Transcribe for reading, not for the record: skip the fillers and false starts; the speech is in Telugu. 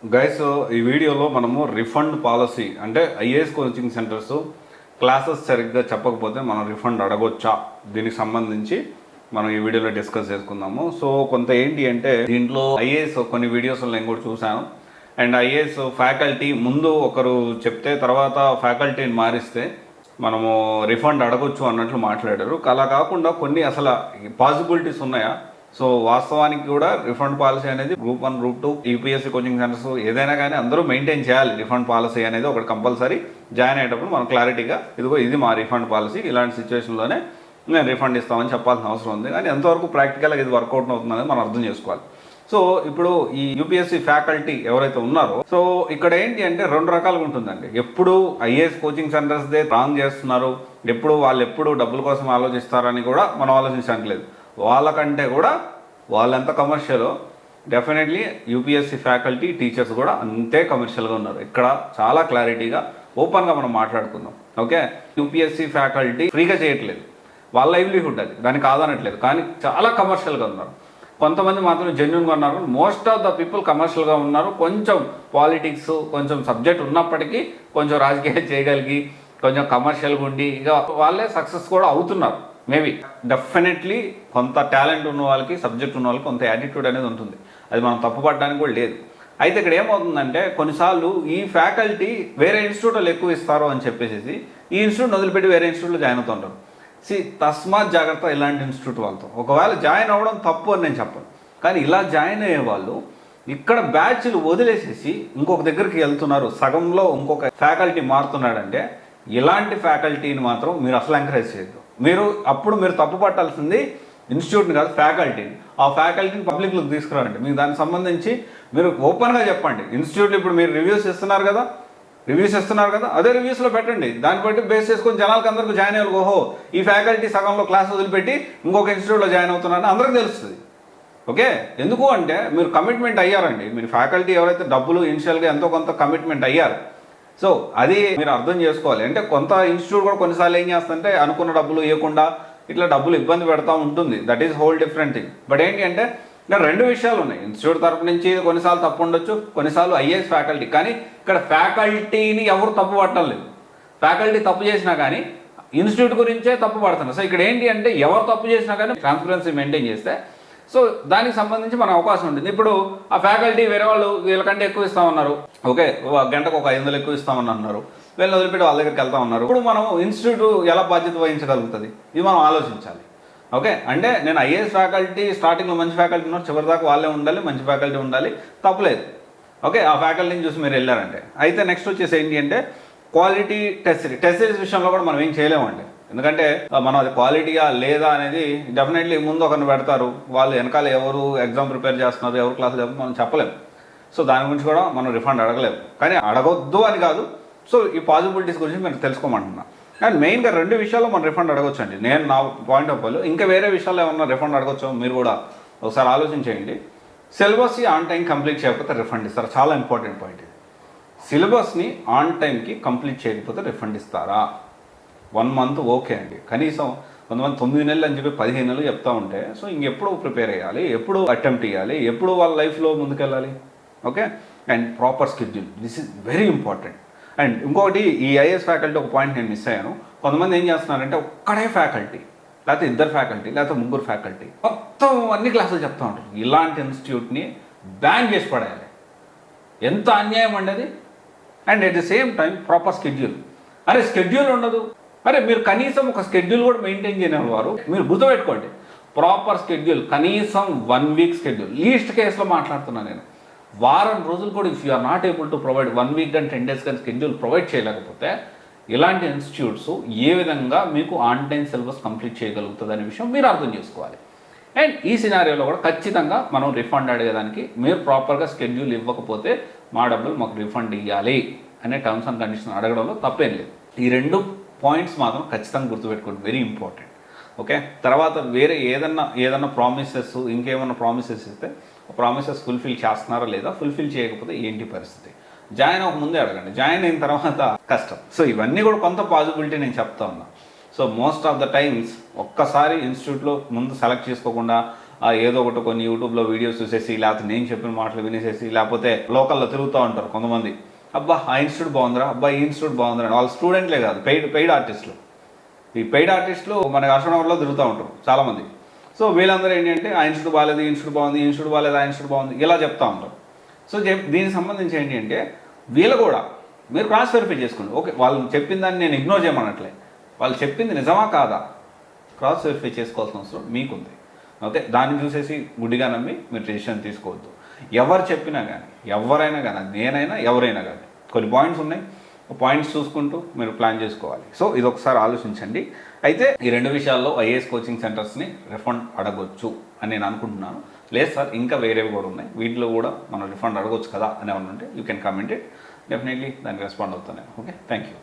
గైస్, ఈ వీడియోలో మనము రిఫండ్ పాలసీ అంటే ఐఏఎస్ కోచింగ్ సెంటర్స్ క్లాసెస్ సరిగ్గా చెప్పకపోతే మనం రిఫండ్ అడగొచ్చా, దీనికి సంబంధించి మనం ఈ వీడియోలో డిస్కస్ చేసుకుందాము. సో కొంత ఏంటి అంటే దీంట్లో ఐఏఎస్ కొన్ని వీడియోస్లో నేను కూడా చూశాను. అండ్ ఐఏఎస్ ఫ్యాకల్టీ ముందు ఒకరు చెప్తే తర్వాత ఫ్యాకల్టీని మారిస్తే మనము రిఫండ్ అడగొచ్చు అన్నట్లు మాట్లాడారు. అలా కాకుండా కొన్ని అసలు పాసిబిలిటీస్ ఉన్నాయా? సో వాస్తవానికి కూడా రిఫండ్ పాలసీ అనేది group 1 group 2 UPSC coaching centres ఏదైనా కానీ అందరూ మెయింటైన్ చేయాలి. రిఫండ్ పాలసీ అనేది ఒకటి కంపల్సరీ. జాయిన్ అయ్యేటప్పుడు మనం క్లారిటీగా ఇది మా రిఫండ్ పాలసీ, ఇలాంటి సిచ్యువేషన్లోనే నేను రిఫండ్ ఇస్తామని చెప్పాల్సిన అవసరం ఉంది. కానీ ఎంతవరకు ప్రాక్టికల్గా ఇది వర్కౌట్ అవుతుంది అనేది మనం అర్థం చేసుకోవాలి. సో ఇప్పుడు ఈ యూపీఎస్సీ ఫ్యాకల్టీ ఎవరైతే ఉన్నారో, సో ఇక్కడ ఏంటి అంటే రెండు రకాలుగా ఉంటుందండి. ఎప్పుడు ఐఏఎస్ కోచింగ్ సెంటర్స్దే రాంగ్ చేస్తున్నారు, వాళ్ళు ఎప్పుడు డబ్బుల కోసం ఆలోచిస్తారని కూడా మనం ఆలోచించట్లేదు. వాళ్ళకంటే కూడా వాళ్ళెంత కమర్షియలో డెఫినెట్లీ యూపీఎస్సీ ఫ్యాకల్టీ టీచర్స్ కూడా అంతే కమర్షియల్గా ఉన్నారు. ఇక్కడ చాలా క్లారిటీగా ఓపెన్గా మనం మాట్లాడుకుందాం. ఓకే, యూపీఎస్సీ ఫ్యాకల్టీ ఫ్రీగా చేయట్లేదు, వాళ్ళ లైవ్లీహుడ్ అది, దానికి ఆదనట్లేదు, కానీ చాలా కమర్షియల్గా ఉన్నారు. కొంతమంది మాత్రం జెన్యున్గా ఉన్నారు. మోస్ట్ ఆఫ్ ద పీపుల్ కమర్షియల్గా ఉన్నారు. కొంచెం పాలిటిక్స్ కొంచెం సబ్జెక్ట్ ఉన్నప్పటికీ కొంచెం రాజకీయాలు చేయగలిగి కొంచెం కమర్షియల్గా ఉండి ఇక వాళ్ళే సక్సెస్ కూడా అవుతున్నారు. మేబీ డెఫినెట్లీ కొంత టాలెంట్ ఉన్న వాళ్ళకి, సబ్జెక్ట్ ఉన్న వాళ్ళకి కొంత యాటిట్యూడ్ అనేది ఉంటుంది. అది మనం తప్పుపడడానికి కూడా లేదు. అయితే ఇక్కడ ఏమవుతుందంటే కొన్నిసార్లు ఈ ఫ్యాకల్టీ వేరే ఇన్స్టిట్యూట్లో ఎక్కువ ఇస్తారు అని చెప్పేసి ఈ ఇన్స్టిట్యూట్ వదిలిపెట్టి వేరే ఇన్స్టిట్యూట్లో జాయిన్ అవుతుంటారు. తస్మాత్ జాగ్రత్త ఇలాంటి ఇన్స్టిట్యూట్ వాళ్ళతో. ఒకవేళ జాయిన్ అవ్వడం తప్పు అని నేను చెప్పను, కానీ ఇలా జాయిన్ అయ్యే వాళ్ళు ఇక్కడ బ్యాచ్లు వదిలేసేసి ఇంకొక దగ్గరికి వెళ్తున్నారు, సగంలో ఇంకొక ఫ్యాకల్టీ మారుతున్నాడంటే ఇలాంటి ఫ్యాకల్టీని మాత్రం మీరు అసలు ఎంకరేజ్ చేయొద్దు. మీరు తప్పు పట్టాల్సింది ఇన్స్టిట్యూట్ని కాదు, ఫ్యాకల్టీని. ఆ ఫ్యాకల్టీని పబ్లిక్లోకి తీసుకురండి. మీకు దానికి సంబంధించి మీరు ఓపెన్గా చెప్పండి. ఇన్స్టిట్యూట్ ఇప్పుడు మీరు రివ్యూస్ ఇస్తున్నారు కదా, అదే రివ్యూస్లో పెట్టండి. దాన్ని బట్టి బేస్ చేసుకొని జనాలకు అందరికీ జాయిన్ అయ్యారు. ఓహో, ఈ ఫ్యాకల్టీ సగంలో క్లాస్ వదిలిపెట్టి ఇంకొక ఇన్స్టిట్యూట్లో జాయిన్ అవుతున్నారని అందరికీ తెలుస్తుంది. ఓకే, ఎందుకు అంటే మీరు కమిట్మెంట్ అయ్యారండి. మీరు ఫ్యాకల్టీ ఎవరైతే డబ్బులు ఇనిషియల్గా ఎంతో కొంత కమిట్మెంట్ అయ్యారు. సో అది మీరు అర్థం చేసుకోవాలి. అంటే కొంత ఇన్స్టిట్యూట్ కూడా కొన్నిసార్లు ఏం చేస్తుంటే అనుకున్న డబ్బులు ఇవ్వకుండా ఇట్లా డబ్బులు ఇబ్బంది పెడతా ఉంటుంది. That is whole different thing. But ఏంటి అంటే ఇక్కడ రెండు విషయాలు ఉన్నాయి. ఇన్స్టిట్యూట్ తరపు నుంచి కొన్నిసార్లు తప్పు ఉండొచ్చు, కొన్నిసార్లు ఐఏఎస్ ఫ్యాకల్టీ. కానీ ఇక్కడ ఫ్యాకల్టీని ఎవరు తప్పు పట్టలేదు. ఫ్యాకల్టీ తప్పు చేసినా కానీ ఇన్స్టిట్యూట్ గురించే తప్పు పడుతున్నారు. సో ఇక్కడ ఏంటి అంటే ఎవరు తప్పు చేసినా కానీ ట్రాన్స్పరెన్సీ మెయింటైన్ చేస్తే సో దానికి సంబంధించి మన అవకాశం ఉంటుంది. ఇప్పుడు ఆ ఫ్యాకల్టీ వేరే వాళ్ళు వీళ్ళకంటే ఎక్కువ ఇస్తామన్నారు, ఓకే, గంటకు ఒక 500 ఎక్కువ ఇస్తామని అన్నారు, వీళ్ళని వదిలిపెట్టి వాళ్ళ దగ్గరికి వెళ్తా ఉన్నారు. ఇప్పుడు మనం ఇన్స్టిట్యూట్ ఎలా బాధ్యత వహించగలుగుతుంది, ఇది మనం ఆలోచించాలి. ఓకే, అంటే నేను ఐఏఎస్ ఫ్యాకల్టీ స్టార్టింగ్లో మంచి ఫ్యాకల్టీ ఉన్నారు, చివరిదాకా వాళ్ళే ఉండాలి, మంచి ఫ్యాకల్టీ ఉండాలి, తప్పలేదు. ఓకే, ఆ ఫ్యాకల్టీని చూసి మీరు వెళ్ళారంటే. అయితే నెక్స్ట్ వచ్చేసి ఏంటి అంటే క్వాలిటీ టెస్ట్ సిరీస్ విషయంలో కూడా మనం ఏం చేయలేమండి. ఎందుకంటే మనం అది క్వాలిటీయా లేదా అనేది డెఫినెట్లీ ముందు ఒకరిని పెడతారు, వాళ్ళు వెనకాల ఎవరు ఎగ్జామ్ ప్రిపేర్ చేస్తున్నారు, ఎవరు క్లాసులు చెప్తున్నారు మనం చెప్పలేము. సో దాని గురించి కూడా మనం రిఫండ్ అడగలేము. కానీ అడగొద్దు అని కాదు. సో ఈ పాసిబిలిటీస్ గురించి మీరు తెలుసుకోమంటున్నా. అండ్ మెయిన్గా రెండు విషయాల్లో మనం రిఫండ్ అడగొచ్చు అండి. నేను నా పాయింట్ ఆఫ్ వ్యూలో ఇంకా వేరే విషయాల్లో ఏమన్నా రిఫండ్ అడగొచ్చో మీరు కూడా ఒకసారి ఆలోచించేయండి. సిలబస్ని ఆన్ టైం కంప్లీట్ చేయకపోతే రిఫండ్ ఇస్తారా? చాలా ఇంపార్టెంట్ పాయింట్ ఇది. సిలబస్ని ఆన్ టైంకి కంప్లీట్ చేయకపోతే రిఫండ్ ఇస్తారా? 1 మంత్ ఓకే అండి. కనీసం కొంతమంది 9 నెలలు అని చెప్పి 15 నెలలు చెప్తా ఉంటే సో ఇంకెప్పుడు ప్రిపేర్ అయ్యాలి, ఎప్పుడు అటెంప్ట్ చేయాలి, ఎప్పుడు వాళ్ళ లైఫ్లో ముందుకెళ్ళాలి. Okay, and proper schedule, this is very important. And ఇంకొకటి, ఈ ఐఏఎస్ ఫ్యాకల్టీ ఒక పాయింట్ నేను మిస్ అయ్యాను. కొంతమంది ఏం చేస్తున్నారంటే ఒక్కడే ఫ్యాకల్టీ, లేకపోతే 2 ఫ్యాకల్టీ, లేకపోతే 3 ఫ్యాకల్టీ మొత్తం అన్ని క్లాసులు చెప్తూ ఉంటారు. ఇలాంటి ఇన్స్టిట్యూట్ని బ్యాన్ చేసి పడేయాలి. ఎంత అన్యాయం అండి అది. And at the same time proper schedule. అరే స్కెడ్యూల్ ఉండదు, అరే మీరు కనీసం ఒక స్కెడ్యూల్ కూడా మెయింటైన్ చేయని వారు. మీరు గుర్తుపెట్టుకోండి, ప్రాపర్ స్కెడ్యూల్, కనీసం 1 వీక్ స్కెడ్యూల్. లీస్ట్ కేసులో మాట్లాడుతున్నాను నేను. వారం రోజులు కూడా if you are not able to provide 1 week కానీ 10 డేస్ కానీ స్కెడ్యూల్ ప్రొవైడ్ చేయలేకపోతే ఇలాంటి ఇన్స్టిట్యూట్స్ ఏ విధంగా మీకు ఆన్ టైం సిలబస్ కంప్లీట్ చేయగలుగుతుంది అనే విషయం మీరు అర్థం చేసుకోవాలి. అండ్ ఈ సినారియోలో కూడా ఖచ్చితంగా మనం రిఫండ్ అడిగేదానికి మీరు ప్రాపర్గా స్కెడ్యూల్ ఇవ్వకపోతే మా డబ్బులు మాకు రిఫండ్ ఇవ్వాలి అనే టర్మ్స్ అండ్ కండిషన్ అడగడంలో తప్పేం లేదు. ఈ 2 పాయింట్స్ మాత్రం ఖచ్చితంగా గుర్తుపెట్టుకోండి, వెరీ ఇంపార్టెంట్. ఓకే, తర్వాత వేరే ఏదన్నా ప్రామిసెస్, ఇంకేమన్నా ప్రామిసెస్ ఇస్తే ప్రామిసెస్ ఫుల్ఫిల్ చేస్తున్నారా లేదా, ఫుల్ఫిల్ చేయకపోతే ఏంటి పరిస్థితి, జాయిన్ అవ్వక ముందే అడగండి, జాయిన్ అయిన తర్వాత కష్టం. సో ఇవన్నీ కూడా కొంత పాసిబిలిటీ నేను చెప్తా ఉన్నా. So most of the times ఒక్కసారి ఇన్స్టిట్యూట్లో ముందు సెలెక్ట్ చేసుకోకుండా ఏదో ఒకటి కొన్ని యూట్యూబ్లో వీడియోస్ చూసేసి లేకపోతే నేను చెప్పిన మాటలు వినేసేసి లేకపోతే లోకల్లో తిరుగుతూ ఉంటారు కొంతమంది. అబ్బా ఆ ఇన్స్టిట్యూట్ బాగుందిరా, అబ్బా ఈ ఇన్స్టిట్యూట్ బాగుందిరా. వాళ్ళు స్టూడెంట్లే కాదు, పెయిడ్ ఆర్టిస్టులు. ఈ పెయిడ్ ఆర్టిస్టులు మన అశోకనగర్లో తిరుగుతూ ఉంటారు చాలామంది. సో వీళ్ళందరూ ఏంటంటే ఆ ఇన్స్టిట్యూట్ బాగాలేదు, ఈ ఇన్స్టిట్యూట్ బాగుంది, ఈ ఇన్స్టిట్యూట్ బాగాలేదు, ఆ ఇన్స్టిట్యూట్ బాగుంది ఇలా చెప్తా ఉంటారు. సో దీనికి సంబంధించి ఏంటి అంటే వీళ్ళు కూడా మీరు క్రాస్ వెరిఫై చేసుకోండి. ఓకే, వాళ్ళు చెప్పిన దాన్ని నేను ఇగ్నోర్ చేయమనట్లే, వాళ్ళు చెప్పింది నిజమా కాదా క్రాస్ వెరిఫై చేసుకోవాల్సిన అవసరం మీకుంది. ఓకే, దాన్ని చూసేసి గుడ్డిగా నమ్మి మీరు డెసిషన్ తీసుకోవద్దు. ఎవరు చెప్పినా కానీ, ఎవరైనా కానీ, నేనైనా ఎవరైనా కానీ కొన్ని పాయింట్స్ ఉన్నాయి, పాయింట్స్ చూసుకుంటూ మీరు ప్లాన్ చేసుకోవాలి. సో ఇది ఒకసారి ఆలోచించండి. అయితే ఈ 2 విషయాల్లో ఐఏఎస్ కోచింగ్ సెంటర్స్ని రిఫండ్ అడగొచ్చు అని నేను అనుకుంటున్నాను. లేదు సార్ ఇంకా వేరేవి కూడా ఉన్నాయి, వీటిలో కూడా మనం రిఫండ్ అడగొచ్చు కదా అని ఏమన్నా ఉంటే you can comment it, definitely దానికి రెస్పాండ్ అవుతాను. Okay, thank you.